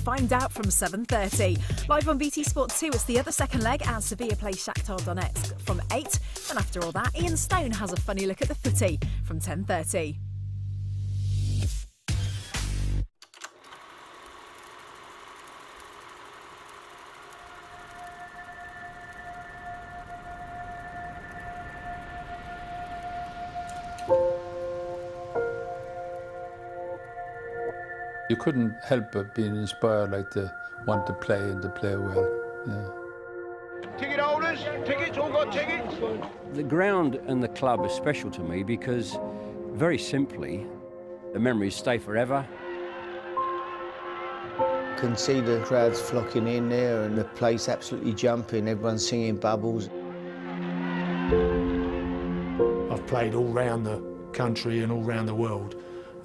Find out from 7:30. Live on BT Sport 2, it's the other second leg as Sevilla play Shakhtar Donetsk from 8. And after all that, Ian Stone has a funny look at the footy from 10:30. You couldn't help but being inspired, like to want to play and to play well. Yeah. Ticket holders, tickets, all got tickets? The ground and the club are special to me because, very simply, the memories stay forever. You can see the crowds flocking in there and the place absolutely jumping, everyone's singing Bubbles. I've played all round the country and all round the world,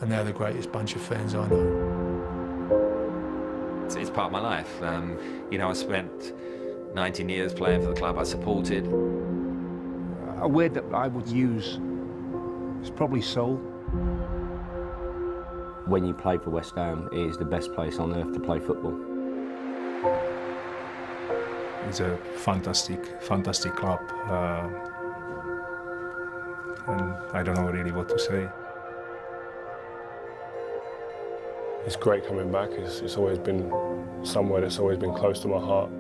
and they're the greatest bunch of fans I know. It's part of my life. You know, I spent 19 years playing for the club I supported. A word that I would use is probably soul. When you play for West Ham, it is the best place on earth to play football. It's a fantastic, fantastic club. And I don't know really what to say. It's great coming back. It's always been somewhere that's always been close to my heart.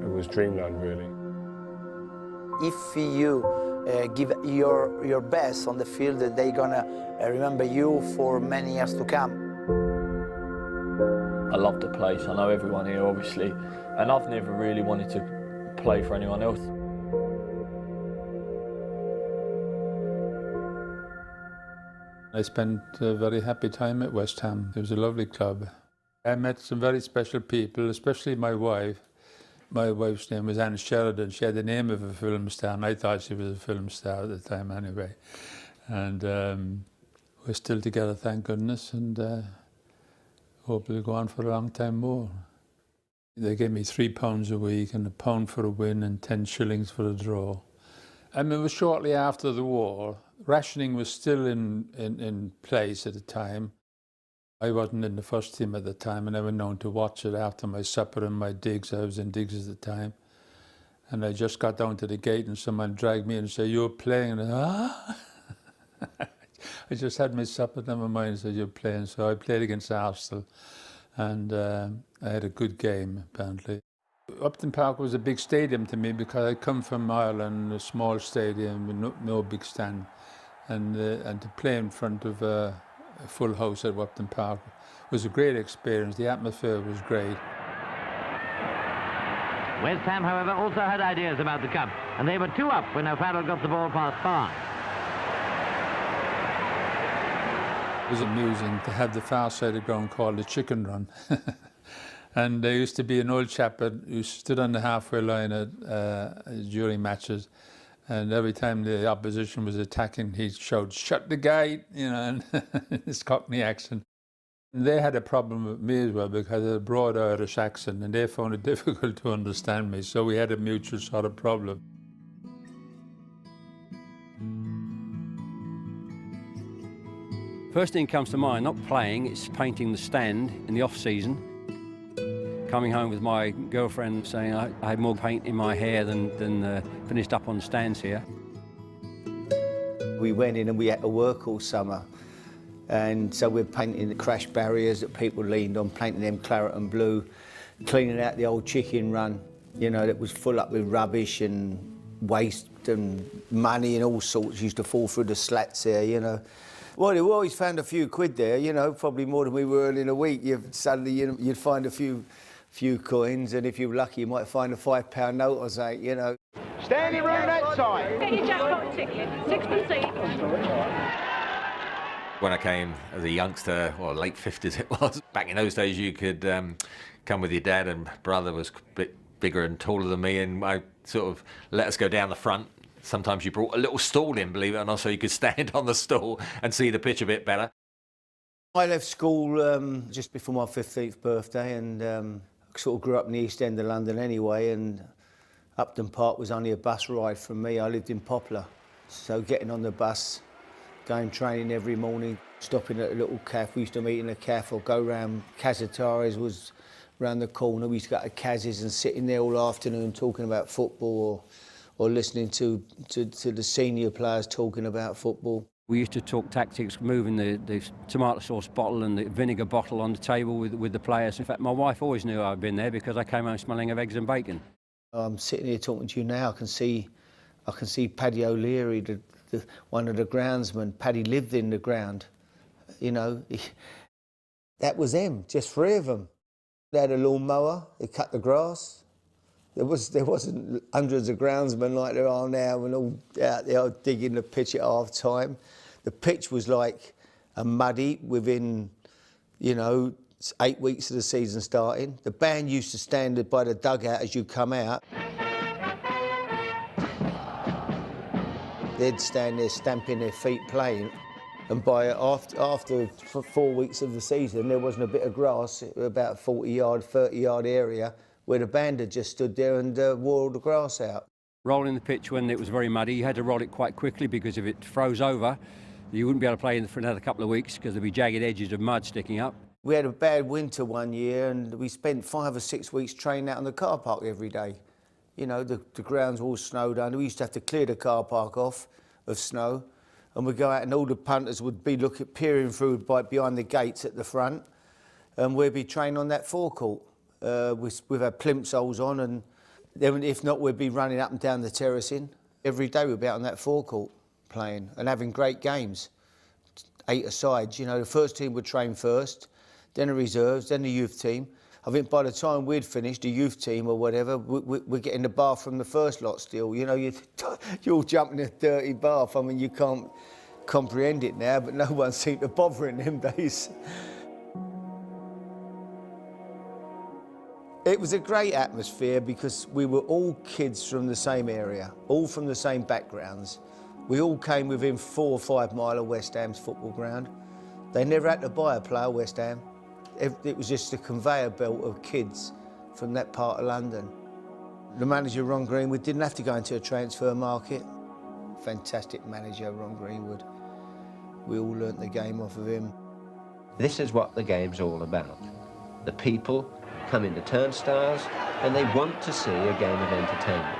It was dreamland, really. If you give your best on the field, they're gonna remember you for many years to come. I love the place. I know everyone here, obviously, and I've never really wanted to play for anyone else. I spent a very happy time at West Ham. It was a lovely club. I met some very special people, especially my wife. My wife's name was Anne Sheridan. She had the name of a film star, and I thought she was a film star at the time anyway. And we're still together, thank goodness, and hope we'll go on for a long time more. They gave me £3 a week and £1 for a win and 10 shillings for a draw. I mean, it was shortly after the war. Rationing was still in place at the time. I wasn't in the first team at the time, and I went down to watch it after my supper and my digs. I was in digs at the time. And I just got down to the gate and someone dragged me in and said, "You're playing?" And I just had my supper, never mind, and said, "You're playing." So I played against Arsenal, and I had a good game, apparently. Upton Park was a big stadium to me because I come from Ireland, a small stadium with no big stand. And to play in front of a full house at Upton Park was a great experience. The atmosphere was great. West Ham, however, also had ideas about the cup, and they were 2 up when O'Farrell got the ball past 5. It was amusing to have the far side of the ground called the chicken run. And there used to be an old chap who stood on the halfway line during matches, and every time the opposition was attacking, he'd shout, "Shut the gate," you know, in his Cockney accent. And they had a problem with me as well because I had a broad Irish accent, and they found it difficult to understand me, so we had a mutual sort of problem. First thing comes to mind, not playing, it's painting the stand in the off-season. Coming home with my girlfriend saying I had more paint in my hair than finished up on stands here. We went in and we had to work all summer. And so we're painting the crash barriers that people leaned on, painting them claret and blue, cleaning out the old chicken run, you know, that was full up with rubbish and waste and money and all sorts used to fall through the slats there, you know. Well, we always found a few quid there, you know, probably more than we were earning a week. Suddenly you'd find a few coins, and if you're lucky, you might find a £5 note or something, you know. Standing room that side. Get your jackpot ticket, 6 each. When I came as a youngster, or late 50s it was, back in those days you could come with your dad, and brother was a bit bigger and taller than me, and I sort of let us go down the front. Sometimes you brought a little stool in, believe it or not, so you could stand on the stool and see the pitch a bit better. I left school just before my 15th birthday, and sort of grew up in the East End of London anyway, and Upton Park was only a bus ride from me. I lived in Poplar, so getting on the bus Going training every morning, stopping at a little cafe. We used to meet in a cafe or go round. Casatares was round the corner. We used to go to Kaz's and sit in there all afternoon talking about football or listening to the senior players talking about football. We used to talk tactics, moving the tomato sauce bottle and the vinegar bottle on the table with the players. In fact, my wife always knew I'd been there because I came home smelling of eggs and bacon. I'm sitting here talking to you now. I can see Paddy O'Leary, one of the groundsmen. Paddy lived in the ground. You know, that was them, just 3 of them. They had a lawnmower, they cut the grass. There wasn't hundreds of groundsmen like there are now and all out there digging the pitch at half time. The pitch was like a muddy within, you know, 8 weeks of the season starting. The band used to stand by the dugout as you come out. They'd stand there stamping their feet playing. And after 4 weeks of the season, there wasn't a bit of grass, about 40-yard, 30-yard area, where the band had just stood there and wore all the grass out. Rolling the pitch when it was very muddy, you had to roll it quite quickly because if it froze over, you wouldn't be able to play for another couple of weeks because there'd be jagged edges of mud sticking up. We had a bad winter one year and we spent 5 or 6 weeks training out on the car park every day. You know, the grounds were all snowed under. We used to have to clear the car park off of snow. And we'd go out and all the punters would be peering through behind the gates at the front, and we'd be training on that forecourt with our plimsolls on, and then if not, we'd be running up and down the terracing. Every day we'd be out on that forecourt playing and having great games. 8-a-side, you know, the first team would train first, then the reserves, then the youth team. I think by the time we'd finished, the youth team or whatever, we'd get in the bath from the first lot still. You know, you're all jumping in a dirty bath. I mean, you can't comprehend it now, but no one seemed to bother in them days. It was a great atmosphere because we were all kids from the same area, all from the same backgrounds. We all came within 4 or 5 miles of West Ham's football ground. They never had to buy a player, West Ham. It was just a conveyor belt of kids from that part of London. The manager, Ron Greenwood, didn't have to go into a transfer market. Fantastic manager, Ron Greenwood. We all learnt the game off of him. This is what the game's all about. The people come into turnstiles and they want to see a game of entertainment.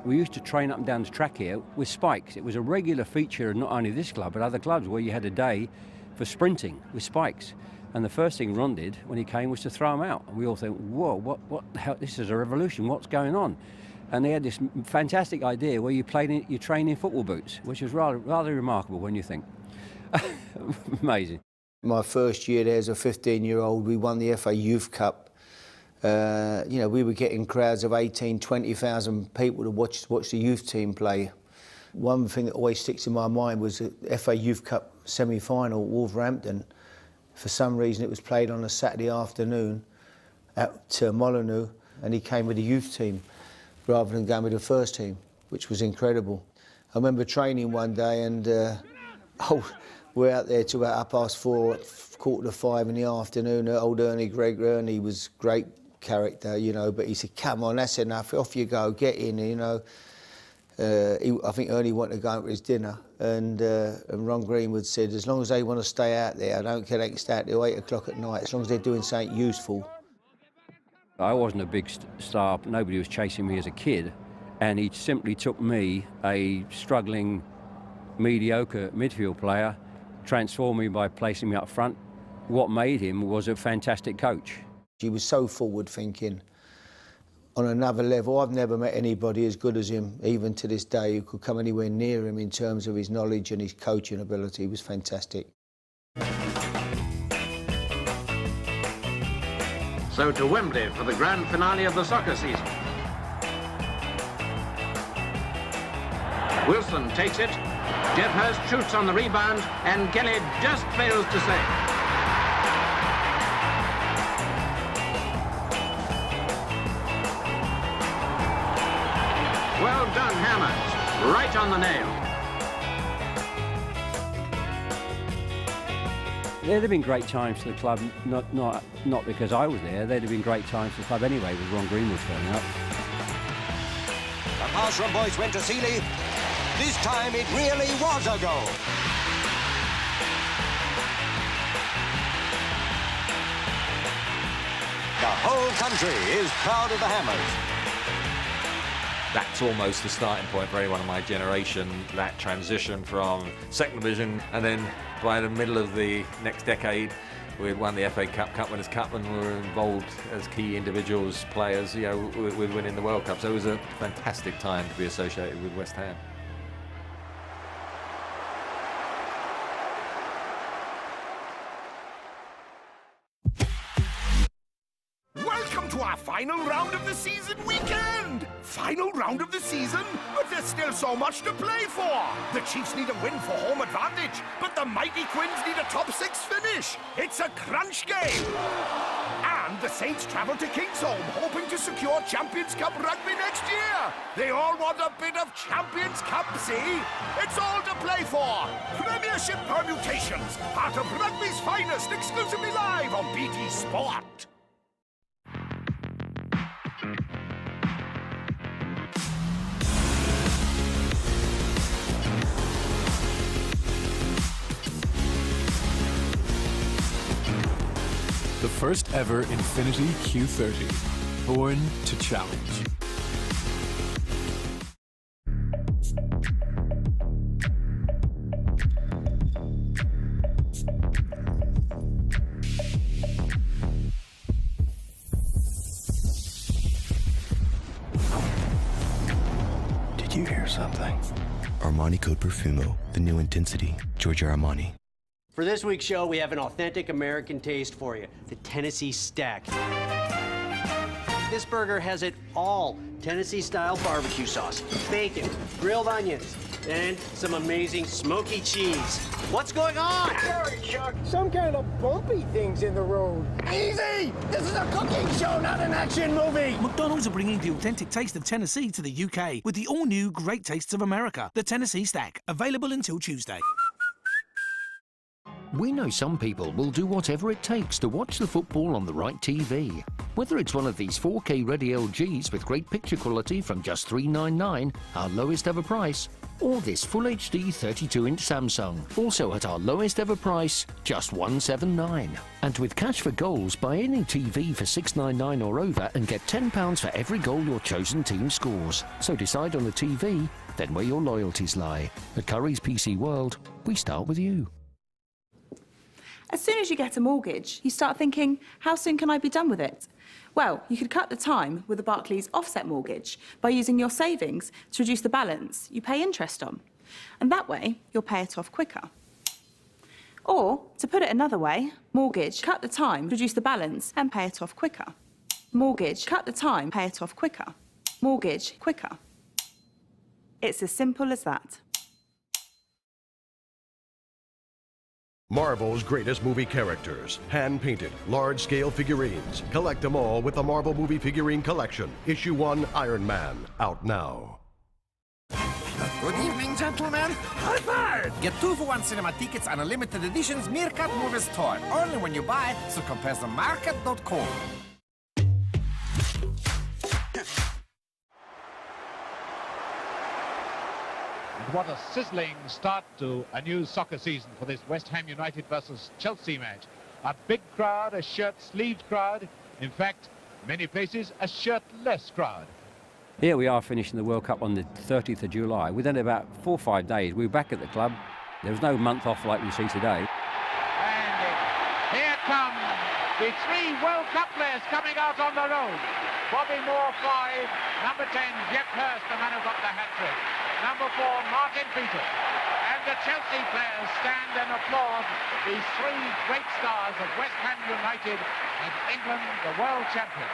We used to train up and down the track here with spikes. It was a regular feature of not only this club, but other clubs where you had a day for sprinting with spikes. And the first thing Ron did when he came was to throw them out. And we all thought, whoa, what the hell, this is a revolution, what's going on? And they had this fantastic idea where you train in football boots, which was rather remarkable when you think. Amazing. My first year there as a 15-year-old, we won the FA Youth Cup. You know, we were getting crowds of 18, 20,000 people to watch the youth team play. One thing that always sticks in my mind was the FA Youth Cup semi-final at Wolverhampton. For some reason it was played on a Saturday afternoon at Molyneux, and he came with the youth team rather than going with the first team, which was incredible. I remember training one day and we're out there till about 4:30, 4:45 in the afternoon. Old Greg Ernie was great character, you know, but he said, come on, that's enough, off you go, get in, you know. I think Ernie wanted to go out for his dinner, and Ron Greenwood said, as long as they want to stay out there, I don't care, they can stay out till 8 o'clock at night, as long as they're doing something useful. I wasn't a big star, nobody was chasing me as a kid, and he simply took me, a struggling, mediocre midfield player, transformed me by placing me up front. What made him was a fantastic coach. He was so forward-thinking. On another level, I've never met anybody as good as him, even to this day, who could come anywhere near him in terms of his knowledge and his coaching ability. He was fantastic. So to Wembley for the grand finale of the soccer season. Wilson takes it. Jeff Hurst shoots on the rebound, and Kelly just fails to save. Well done, Hammers. Right on the nail. There'd have been great times for the club, not because I was there. There'd have been great times for the club anyway with Ron Greenwood turning up. The pass from Boyce went to Seeley. This time it really was a goal. The whole country is proud of the Hammers. That's almost the starting point for anyone of my generation, that transition from second division, and then by the middle of the next decade we had won the FA Cup, Cup Winners' Cup, and were involved as key individuals, players, you know, with winning the World Cup. So it was a fantastic time to be associated with West Ham. Welcome to our final round of the season weekend! Final round of the season? But there's still so much to play for! The Chiefs need a win for home advantage, but the mighty Quins need a top 6 finish! It's a crunch game! And the Saints travel to Kingsholm, hoping to secure Champions Cup rugby next year! They all want a bit of Champions Cup, see? It's all to play for! Premiership Permutations, part of rugby's finest, exclusively live on BT Sport! The first ever Infiniti Q30, born to challenge. Did you hear something? Armani Code Profumo, the new Intensity, Giorgio Armani. For this week's show, we have an authentic American taste for you, the Tennessee Stack. This burger has it all. Tennessee-style barbecue sauce, bacon, grilled onions, and some amazing smoky cheese. What's going on? Sorry, Chuck. Some kind of bumpy things in the road. Easy! This is a cooking show, not an action movie! McDonald's are bringing the authentic taste of Tennessee to the UK with the all-new Great Tastes of America, the Tennessee Stack, available until Tuesday. We know some people will do whatever it takes to watch the football on the right TV. Whether it's one of these 4K Ready LGs with great picture quality from just $399, our lowest ever price, or this Full HD 32-inch Samsung, also at our lowest ever price, just $179. And with cash for goals, buy any TV for $699 or over and get £10 for every goal your chosen team scores. So decide on the TV, then where your loyalties lie. At Curry's PC World, we start with you. As soon as you get a mortgage, you start thinking, how soon can I be done with it? Well, you could cut the time with a Barclays offset mortgage by using your savings to reduce the balance you pay interest on. And that way, you'll pay it off quicker. Or, to put it another way, mortgage, cut the time, reduce the balance, and pay it off quicker. Mortgage, cut the time, pay it off quicker. Mortgage, quicker. It's as simple as that. Marvel's greatest movie characters, hand-painted, large-scale figurines. Collect them all with the Marvel Movie Figurine Collection. Issue 1, Iron Man, out now. Good evening, gentlemen. High five! Get 2-for-1 cinema tickets and a limited edition's Meerkat Movies toy. Only when you buy, so compare the market.com. What a sizzling start to a new soccer season for this West Ham United versus Chelsea match. A big crowd, a shirt-sleeved crowd. In fact, many places, a shirtless crowd. Here we are finishing the World Cup on the 30th of July. Within about 4 or 5 days, we were back at the club. There was no month off like we see today. And here come the 3 World Cup players coming out on the road. Bobby Moore, 5. Number 10, Jeff Hurst, the man who got the hat-trick. Number 4, Martin Peters. And the Chelsea players stand and applaud these 3 great stars of West Ham United and England, the world champions.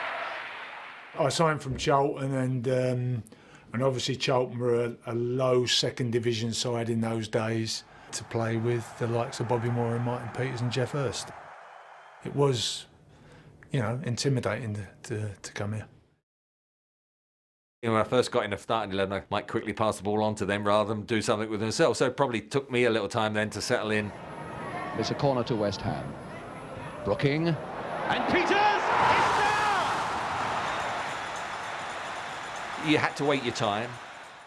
I signed from Charlton, and obviously Charlton were a low second division side in those days. To play with the likes of Bobby Moore and Martin Peters and Jeff Hurst, it was, you know, intimidating to come here. You know, when I first got in the starting 11, I might quickly pass the ball on to them rather than do something with themselves. So it probably took me a little time then to settle in. It's a corner to West Ham. Brooking. And Peters is down! You had to wait your time.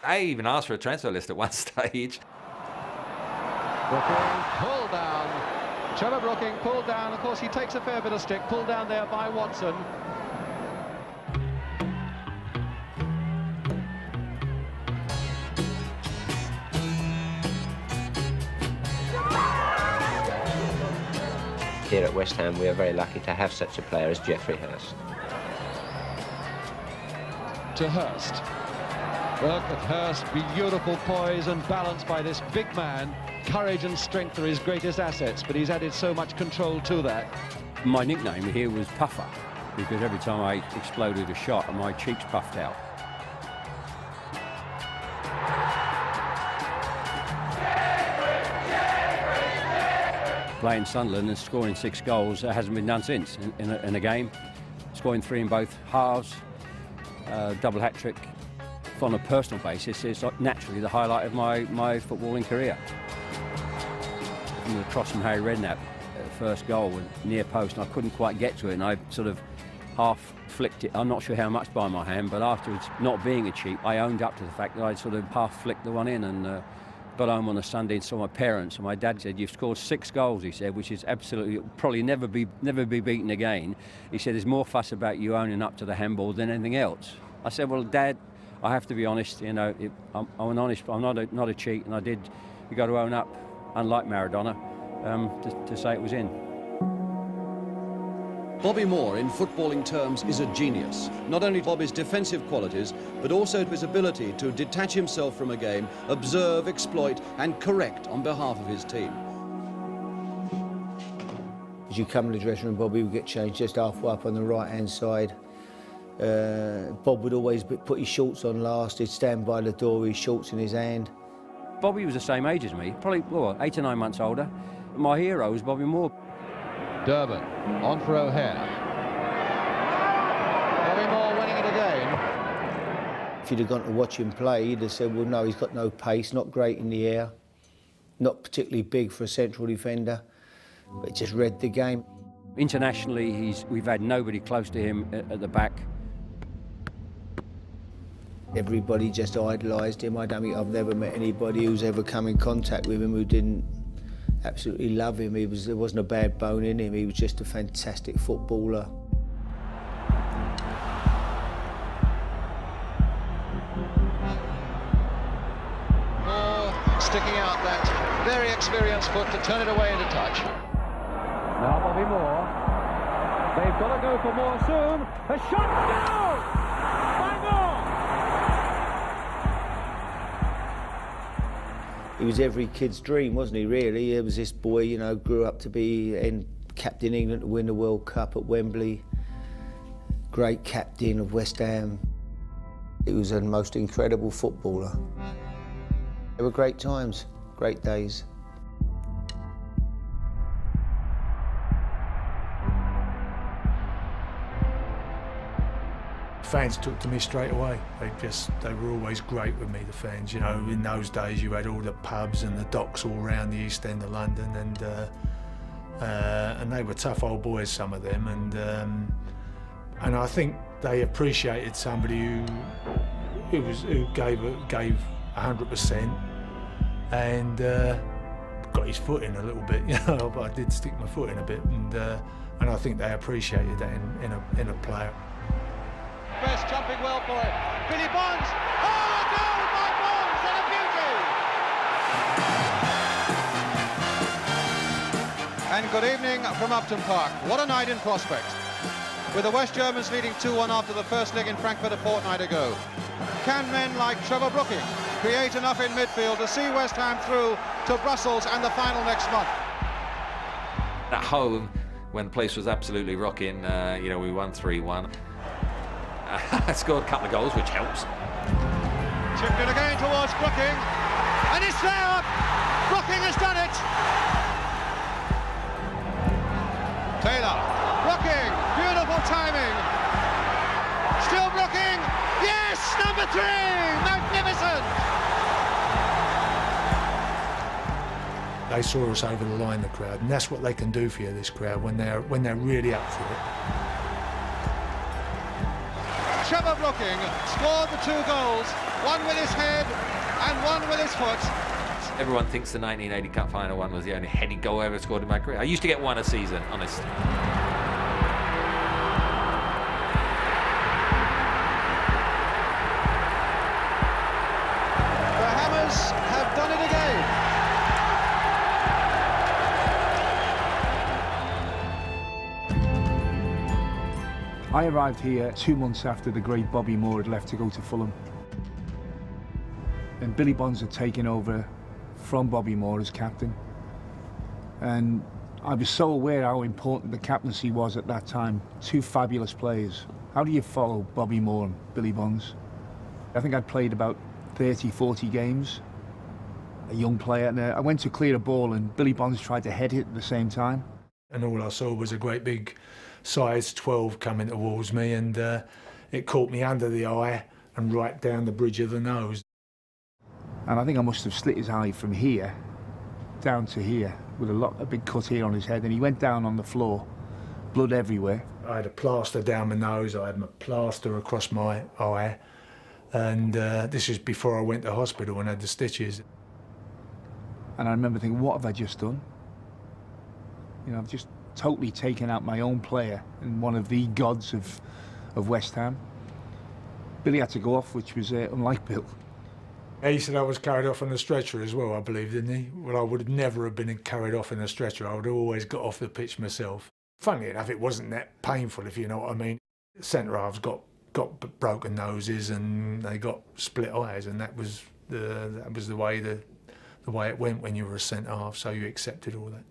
I even asked for a transfer list at one stage. Brooking pulled down. Trevor Brooking pulled down. Of course, he takes a fair bit of stick. Pulled down there by Watson. Here at West Ham, we are very lucky to have such a player as Geoffrey Hurst. To Hurst. Look at Hurst, beautiful poise and balance by this big man. Courage and strength are his greatest assets, but he's added so much control to that. My nickname here was Puffer, because every time I exploded a shot, my cheeks puffed out. Playing Sunderland and scoring 6 goals hasn't been done since in a game. Scoring 3 in both halves, double hat-trick. On a personal basis, it's naturally the highlight of my footballing career. From the cross from Harry Redknapp, first goal with near post, and I couldn't quite get to it, and I sort of half flicked it. I'm not sure how much by my hand, but afterwards, not being a cheat, I owned up to the fact that I'd sort of half flicked the one in, and got home on a Sunday and saw my parents, and my dad said, "You've scored 6 goals," he said, which is absolutely, probably never be beaten again. He said, "There's more fuss about you owning up to the handball than anything else." I said, "Well, Dad, I have to be honest, you know, I'm an honest, I'm not a cheat, and you got to own up, unlike Maradona, to say it was in." Bobby Moore, in footballing terms, is a genius. Not only Bobby's defensive qualities, but also his ability to detach himself from a game, observe, exploit, and correct on behalf of his team. As you come to the dressing room, Bobby would get changed just halfway up on the right-hand side. Bob would always put his shorts on last. He'd stand by the door, his shorts in his hand. Bobby was the same age as me, probably 8 or 9 months older. My hero was Bobby Moore. Durban, on for O'Hare. Bobby Moore winning it again. If you'd have gone to watch him play, you'd have said, well, no, he's got no pace, not great in the air, not particularly big for a central defender, but just read the game. Internationally, we've had nobody close to him at the back. Everybody just idolised him. I don't think I've never met anybody who's ever come in contact with him who didn't absolutely love him. There wasn't a bad bone in him. He was just a fantastic footballer. Moore sticking out that very experienced foot to turn it away into touch. Now Bobby Moore. They've got to go for more soon. A shot down by Moore. He was every kid's dream, wasn't he, really? He was this boy, you know, grew up to be captain England to win the World Cup at Wembley. Great captain of West Ham. He was the most incredible footballer. They were great times, great days. Fans took to me straight away. They were always great with me, the fans. You know, in those days you had all the pubs and the docks all around the East End of London, and they were tough old boys, some of them, and I think they appreciated somebody who gave 100% and got his foot in a little bit, you know. But I did stick my foot in a bit, and I think they appreciated that in a player. Best jumping well for it. Billy Bonds. Oh, a goal by Bonds and a beauty. And good evening from Upton Park. What a night in prospect. With the West Germans leading 2-1 after the first leg in Frankfurt a fortnight ago. Can men like Trevor Brooking create enough in midfield to see West Ham through to Brussels and the final next month? At home, when the place was absolutely rocking, you know, we won 3-1. I scored a couple of goals, which helps. Chipped in again towards Brooking, and it's there! Brooking has done it! Taylor, Brooking, beautiful timing. Still Brooking, yes, number 3, magnificent! They saw us over the line, the crowd, and that's what they can do for you, this crowd, when they're really up for it. Trevor Brooking scored the 2 goals, one with his head and one with his foot. Everyone thinks the 1980 Cup final one was the only headed goal I ever scored in my career. I used to get one a season, honest. The Hammers have done it again. I arrived here 2 months after the great Bobby Moore had left to go to Fulham. And Billy Bonds had taken over from Bobby Moore as captain. And I was so aware how important the captaincy was at that time. 2 fabulous players. How do you follow Bobby Moore and Billy Bonds? I think I'd played about 30, 40 games, a young player. And I went to clear a ball and Billy Bonds tried to head it at the same time. And all I saw was a great big size 12 coming towards me, and it caught me under the eye and right down the bridge of the nose. And I think I must have slit his eye from here down to here with a big cut here on his head, and he went down on the floor, blood everywhere. I had a plaster down my nose, I had my plaster across my eye, and this is before I went to hospital and had the stitches. And I remember thinking, what have I just done? You know, I've just totally taken out my own player and one of the gods of West Ham. Billy had to go off, which was unlike Bill. He said I was carried off on a stretcher as well, I believe, didn't he? Well, I would never have been carried off in a stretcher. I would have always got off the pitch myself. Funnily enough, it wasn't that painful, if you know what I mean. Centre halves got broken noses and they got split eyes, and that was the way it went when you were a centre half. So you accepted all that.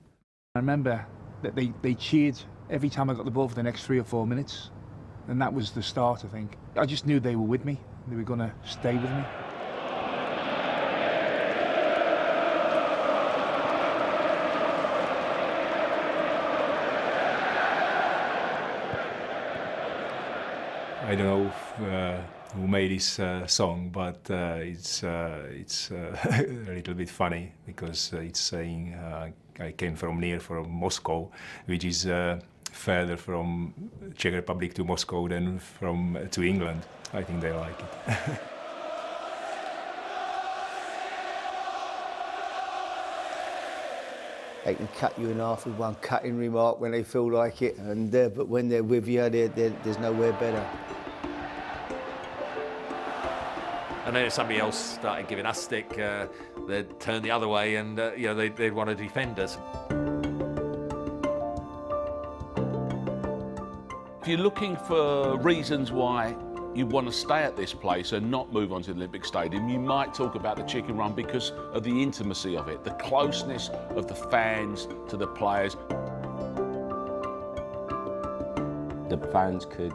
I remember that they cheered every time I got the ball for the next 3 or 4 minutes, and that was the start, I think. I just knew they were with me. They were going to stay with me. I don't know who made this song, but it's a little bit funny because it's saying I came from Moscow, which is further from Czech Republic to Moscow than to England. I think they like it. They can cut you in half with one cutting remark when they feel like it, and but when they're with you, there's nowhere better. And then if somebody else started giving us stick, they'd turn the other way, and you know, they'd want to defend us. If you're looking for reasons why you want to stay at this place and not move on to the Olympic Stadium, you might talk about the Chicken Run because of the intimacy of it, the closeness of the fans to the players. The fans could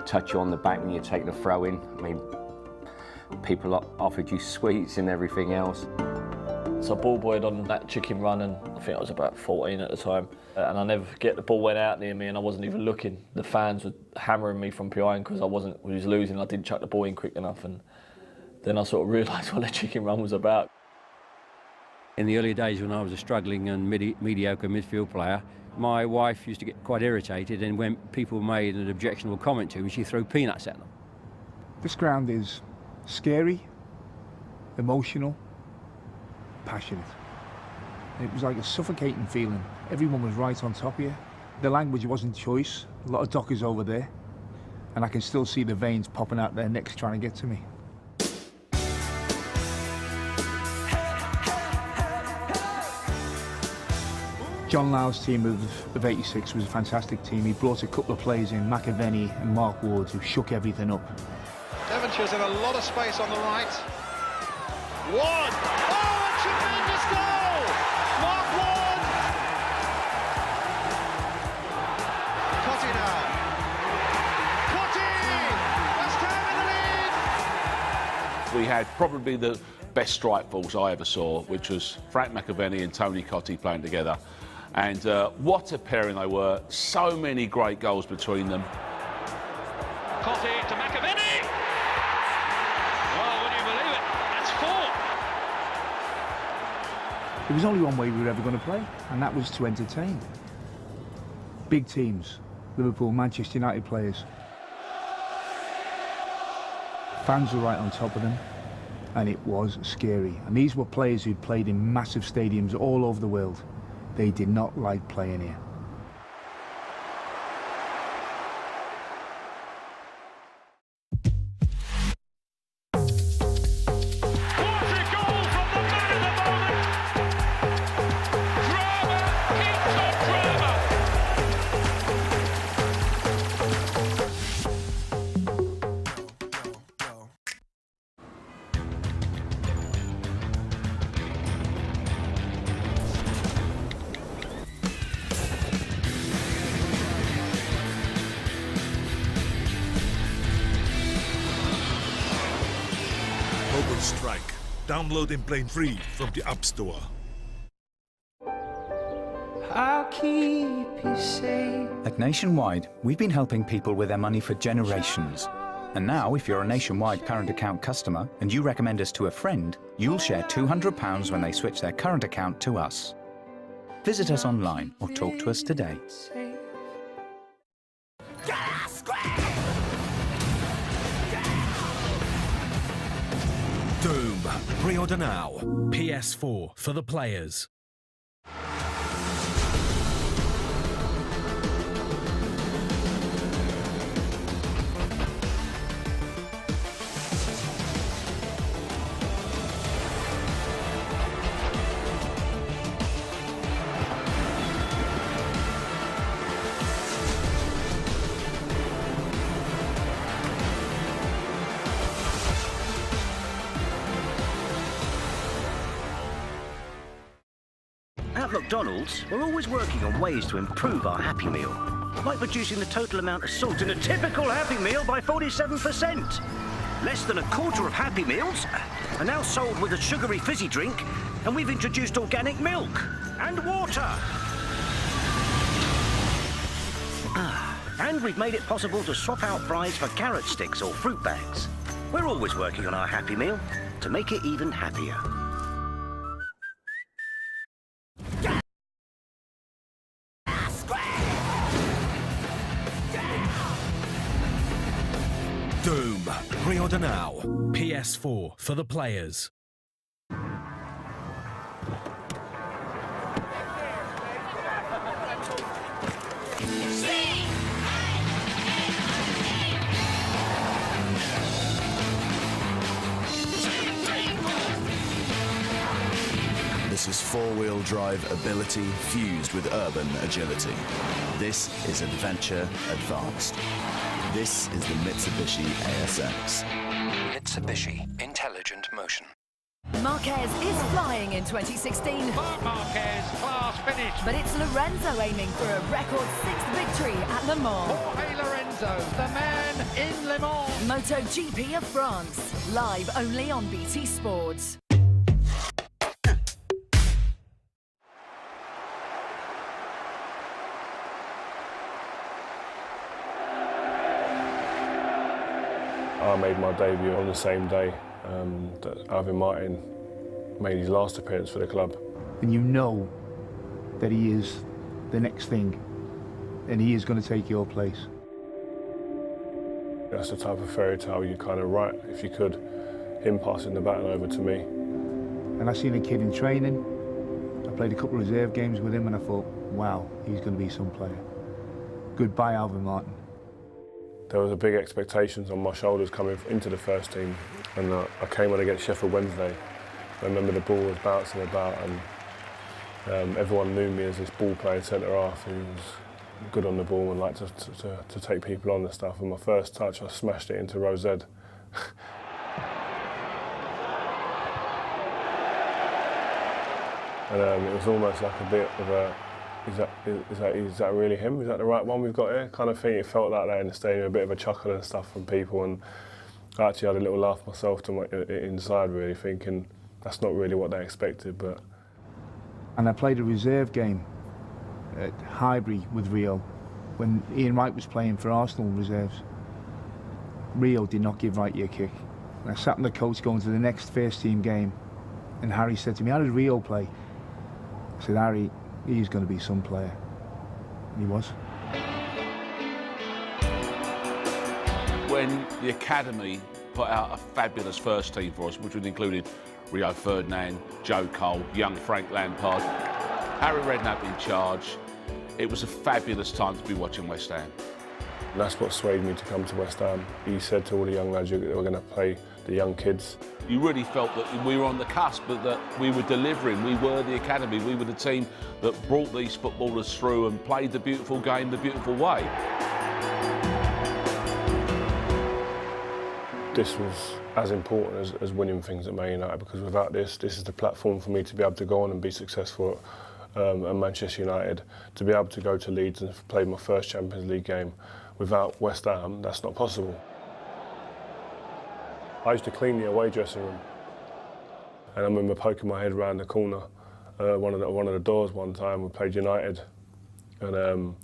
touch you on the back when you're taking a throw in. I mean, people offered you sweets and everything else. So I ball boyed on that Chicken Run, and I think I was about 14 at the time. And I never forget, the ball went out near me and I wasn't even looking. The fans were hammering me from behind because we was losing. I didn't chuck the ball in quick enough, and then I sort of realised what the Chicken Run was about. In the early days when I was a struggling and mediocre midfield player, my wife used to get quite irritated, and when people made an objectionable comment to me, she threw peanuts at them. This ground is scary, emotional, passionate. It was like a suffocating feeling. Everyone was right on top of you. The language wasn't choice. A lot of dockers over there, and I can still see the veins popping out their necks trying to get to me. John Lyle's team of 86 was a fantastic team. He brought a couple of players in, McAvenny and Mark Ward, who shook everything up. Devonshire's in a lot of space on the right. Ward! Oh, a tremendous goal! Mark Ward! Cotty now. Cotty! West Ham in the lead! We had probably the best strike force I ever saw, which was Frank McAvenny and Tony Cotty playing together. And what a pairing they were. So many great goals between them. Cotty to McAvenny! Well, would you believe it? That's 4. There was only one way we were ever going to play, and that was to entertain. Big teams, Liverpool, Manchester United players. fans were right on top of them, and it was scary. And these were players who'd played in massive stadiums all over the world. They did not like playing here. Strike. Download and play free from the App Store. I'll keep you safe. At Nationwide, we've been helping people with their money for generations. And now, if you're a Nationwide current account customer and you recommend us to a friend, you'll share £200 when they switch their current account to us. Visit us online or talk to us today. Doom. Pre-order now. PS4 for the players. At McDonald's, we're always working on ways to improve our Happy Meal, like reducing the total amount of salt in a typical Happy Meal by 47%. Less than a quarter of Happy Meals are now sold with a sugary fizzy drink, and we've introduced organic milk and water. And we've made it possible to swap out fries for carrot sticks or fruit bags. We're always working on our Happy Meal to make it even happier. Doom. Pre-order now. PS4 for the players. This is four-wheel drive ability fused with urban agility. This is adventure advanced. This is the Mitsubishi ASX. Mitsubishi Intelligent Motion. Marquez is flying in 2016. Marquez, class finish. But it's Lorenzo aiming for a record 6th victory at Le Mans. Jorge Lorenzo, the man in Le Mans. MotoGP of France, live only on BT Sports. I made my debut on the same day that Alvin Martin made his last appearance for the club. And you know that he is the next thing, and he is going to take your place. That's the type of fairy tale you kind of write, if you could, him passing the baton over to me. And I seen a kid in training. I played a couple of reserve games with him, and I thought, wow, he's going to be some player. Goodbye, Alvin Martin. There was a big expectations on my shoulders coming into the first team, and I came on against Sheffield Wednesday. I remember the ball was bouncing about, and everyone knew me as this ball-playing centre-half who was good on the ball and liked to take people on and stuff. And my first touch, I smashed it into Rose Ed. And it was almost like a bit of a, is that really him? Is that the right one we've got here? Kind of thing. It felt like that in the stadium, a bit of a chuckle and stuff from people, and I actually had a little laugh myself to inside, really thinking that's not really what they expected. But and I played a reserve game at Highbury with Rio when Ian Wright was playing for Arsenal reserves. Rio did not give Wright a kick. And I sat on the coach going to the next first team game, and Harry said to me, "How did Rio play?" I said, "Harry, he's going to be some player." And he was. When the academy put out a fabulous first team for us, which would included Rio Ferdinand, Joe Cole, young Frank Lampard, Harry Redknapp in charge. It was a fabulous time to be watching West Ham. And that's what swayed me to come to West Ham. He said to all the young lads, they were going to play the young kids. You really felt that we were on the cusp, but that we were delivering. We were the academy. We were the team that brought these footballers through and played the beautiful game the beautiful way. This was as important as winning things at Man United, because without this is the platform for me to be able to go on and be successful at Manchester United, to be able to go to Leeds and play my first Champions League game. Without West Ham, that's not possible. I used to clean the away dressing room, and I remember poking my head around the corner, one of the doors one time. We played United, and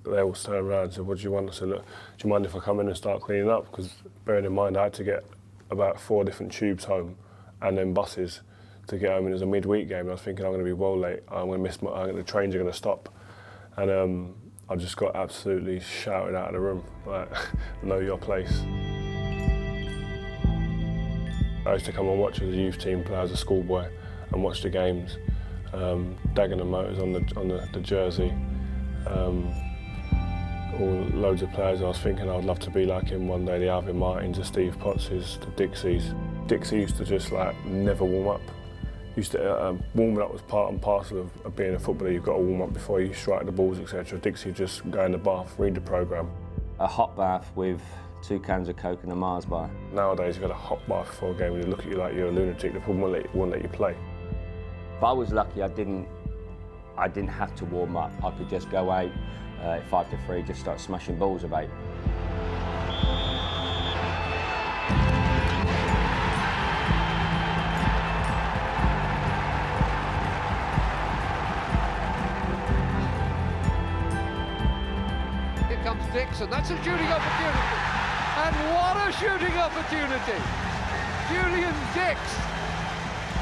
they all turned around and said, "What do you want?" I said, "Look, do you mind if I come in and start cleaning up?" Because bearing in mind, I had to get about 4 different tubes home, and then buses to get home. And it was a midweek game. And I was thinking, I'm going to be well late. I'm going to miss the trains are going to stop, and I just got absolutely shouted out of the room, like, "Know your place." I used to come and watch as a youth team play as a schoolboy and watch the games. Dagenham Motors on the jersey. Loads of players I was thinking I'd love to be like him one day, the Alvin Martins, the Steve Pottses, the Dixies. Dixie used to just like never warm up. Warming up was part and parcel of being a footballer. You've got to warm up before you strike the balls, etc. Dixie just go in the bath, read the programme. A hot bath with 2 cans of Coke and a Mars bar. Nowadays, you've got a hot bath before a game and they look at you like you're a lunatic. They probably won't let you play. But I was lucky I didn't have to warm up. I could just go out at 5 to 3, just start smashing balls about. Here comes Dixon, that's a shooting opportunity. And what a shooting opportunity! Julian Dix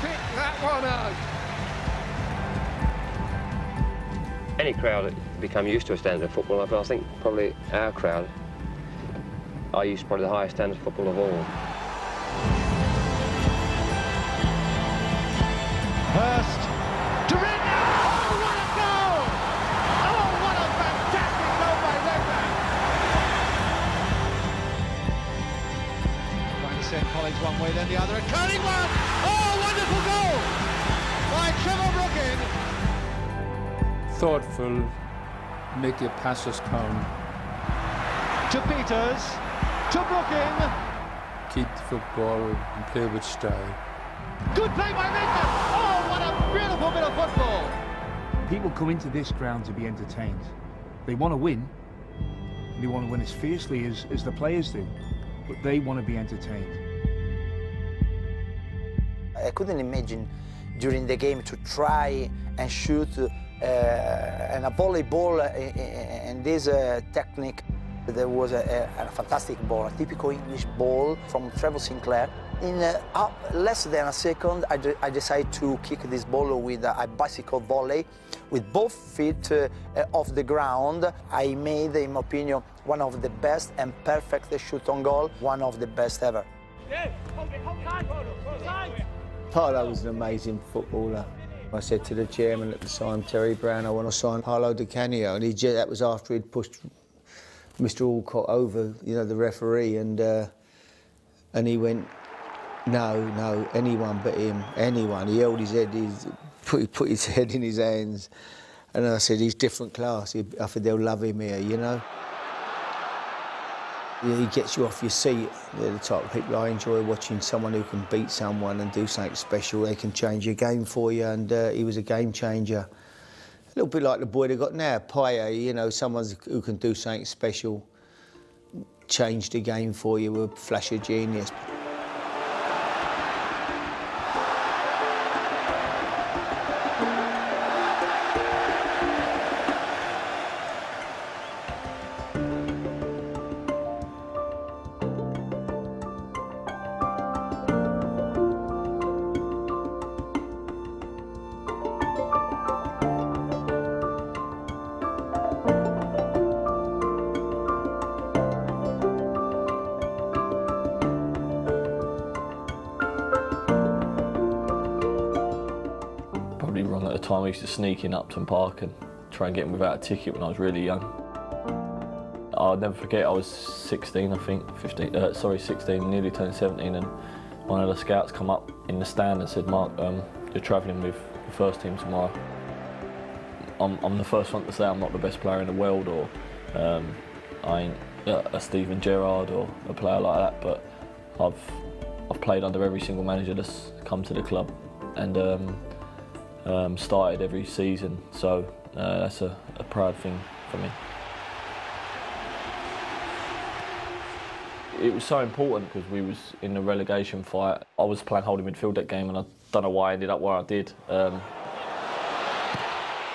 picked that one out. Any crowd become used to a standard of football, but I think probably our crowd are used to probably the highest standard of football of all. Hurst to Redknapp. Oh, what a goal! Oh, what a fantastic goal by Redknapp! Trying to send colleagues one way, then the other, and curling one! Oh, wonderful goal by Trevor Brooking! Thoughtful, make your passes count. To Peters, to Brooking. Keep the football and play with style. Good play by Redknapp. Oh, what a beautiful bit of football. People come into this ground to be entertained. They want to win. They want to win as fiercely as the players do, but they want to be entertained. I couldn't imagine during the game to try and shoot and a volleyball and this technique. There was a fantastic ball, a typical English ball from Trevor Sinclair. In less than a second, I decided to kick this ball with a bicycle volley with both feet off the ground. I made, in my opinion, one of the best and perfect shoot on goal, one of the best ever. Paolo was an amazing footballer. I said to the chairman at the time, Terry Brown, I want to sign Paolo Di Canio, and that was after he'd pushed Mr. Alcott over, you know, the referee, and he went, no, anyone but him, anyone. He held his head, put his head in his hands, and I said, he's different class. I said, they'll love him here, you know. He gets you off your seat. They're the type of people I enjoy watching, someone who can beat someone and do something special. They can change your game for you, and he was a game changer. A little bit like the boy they got now, Payet, you know, someone who can do something special, change the game for you with a flash of genius. time I used to sneak in Upton Park and try and get in without a ticket when I was really young. I'll never forget, I was 16, I think, 16, nearly turned 17, and one of the scouts come up in the stand and said, "Mark, you're travelling with the first team tomorrow." I'm the first one to say I'm not the best player in the world, or I ain't a Steven Gerrard or a player like that, but I've played under every single manager that's come to the club, and started every season, so that's a proud thing for me. It was so important because we was in the relegation fight. I was playing holding midfield that game, and I don't know why I ended up where I did.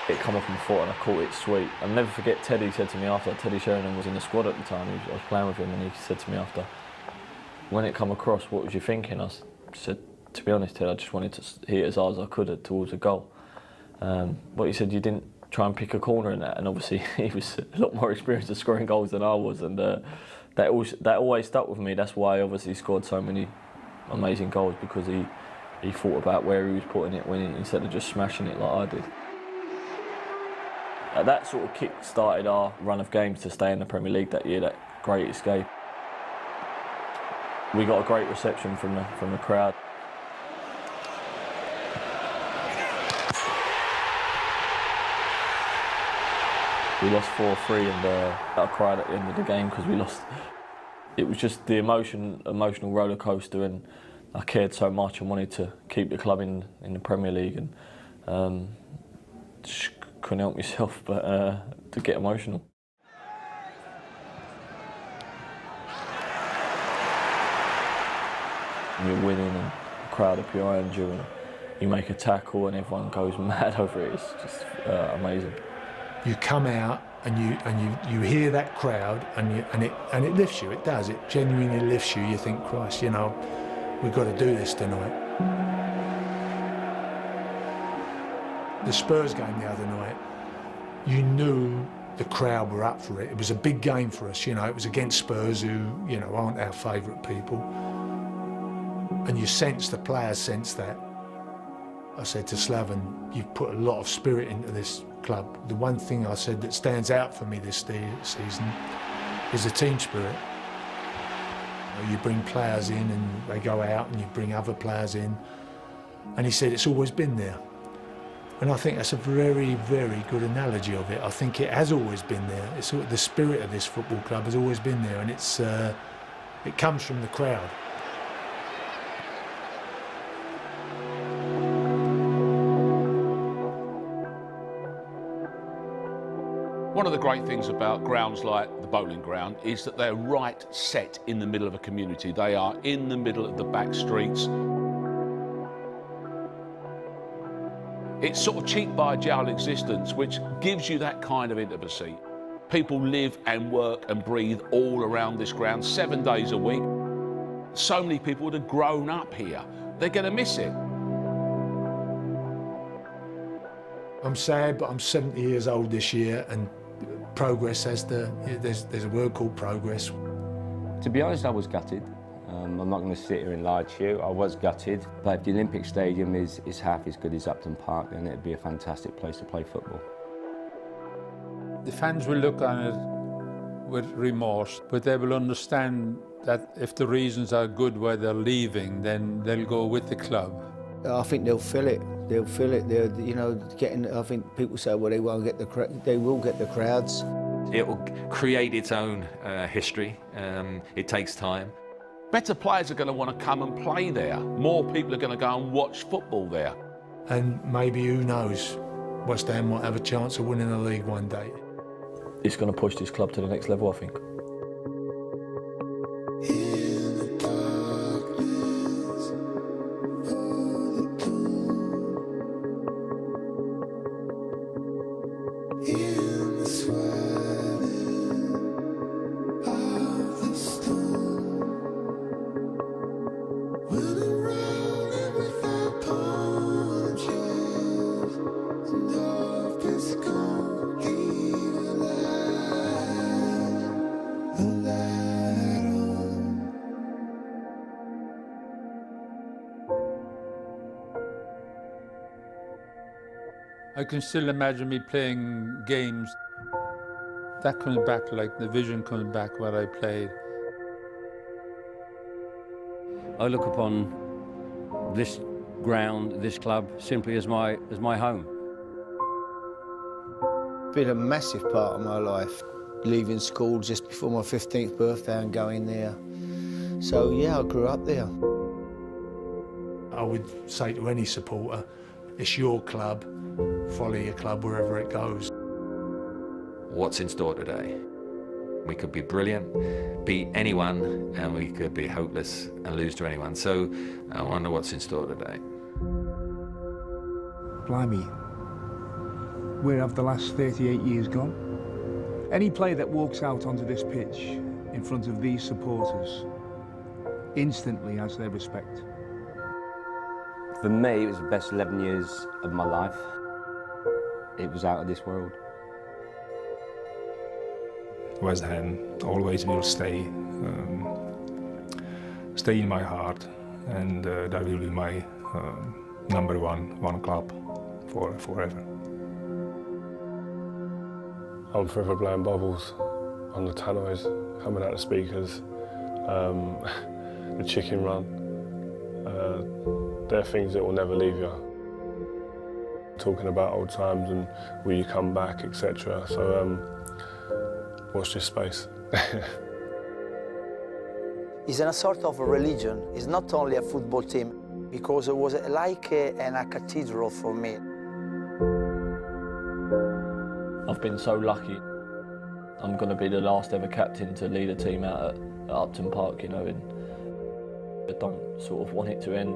It come off my foot and I caught it sweet. I'll never forget Teddy said to me after, Teddy Sheringham was in the squad at the time, I was playing with him, and he said to me after, "When it come across, what was you thinking?" I said, "To be honest, Ted, I just wanted to hit it as hard as I could towards a goal." But he said, "You didn't try and pick a corner in that," and obviously he was a lot more experienced at scoring goals than I was, and that always stuck with me. That's why obviously he scored so many amazing goals, because he thought about where he was putting it instead of just smashing it like I did. That sort of kick-started our run of games to stay in the Premier League that year, that great escape. We got a great reception from the crowd. We lost 4-3, and I cried at the end of the game because we lost. It was just the emotional roller coaster, and I cared so much and wanted to keep the club in the Premier League, and just couldn't help myself but to get emotional. And you're winning, and the crowd are behind you, and you make a tackle, and everyone goes mad over it. It's just amazing. You come out and you hear that crowd, and it lifts you. It does. It genuinely lifts you. You think, Christ, you know, we've got to do this tonight. The Spurs game the other night, you knew the crowd were up for it. It was a big game for us, you know. It was against Spurs, who, you know, aren't our favourite people. And you sense, the players sense that. I said to Slaven, you've put a lot of spirit into this club. The one thing I said that stands out for me this season is the team spirit. You bring players in and they go out, and you bring other players in. And he said it's always been there. And I think that's a very, very good analogy of it. I think it has always been there. It's the spirit of this football club has always been there, and it comes from the crowd. One of the great things about grounds like the Boleyn Ground is that they're right set in the middle of a community. They are in the middle of the back streets. It's sort of cheek by jowl existence, which gives you that kind of intimacy. People live and work and breathe all around this ground 7 days a week. So many people that have grown up here, they're going to miss it. I'm sad, but I'm 70 years old this year, and progress there's a word called progress. To be honest, I was gutted. I'm not going to sit here and lie to you. I was gutted, but if the Olympic Stadium is half as good as Upton Park, then it'd be a fantastic place to play football. The fans will look on it with remorse, but they will understand that if the reasons are good why they're leaving, then they'll go with the club. I think they'll feel it. They'll feel it. They're, you know, getting. I think people say, well, they won't get they will get the crowds. It will create its own history. It takes time. Better players are going to want to come and play there. More people are going to go and watch football there. And maybe, who knows, West Ham might have a chance of winning the league one day. It's going to push this club to the next level, I think. I can still imagine me playing games. That comes back, like the vision comes back when I played. I look upon this ground, this club, simply as my home. Been a massive part of my life. Leaving school just before my 15th birthday and going there. So yeah, I grew up there. I would say to any supporter, it's your club, follow your club wherever it goes. What's in store today? We could be brilliant, beat anyone, and we could be hopeless and lose to anyone. So I wonder what's in store today. Blimey, where have the last 38 years gone? Any player that walks out onto this pitch in front of these supporters instantly has their respect. For me, it was the best 11 years of my life. It was out of this world. West Ham always will stay in my heart, and that will be my number one club for forever. I'm forever blowing bubbles on the tannoys, coming out the speakers, the chicken run. They're things that will never leave you. Talking about old times and will you come back, etc. So watch this space. It's a sort of a religion. It's not only a football team, because it was like a cathedral for me. I've been so lucky. I'm going to be the last ever captain to lead a team out at Upton Park, you know, and I don't sort of want it to end.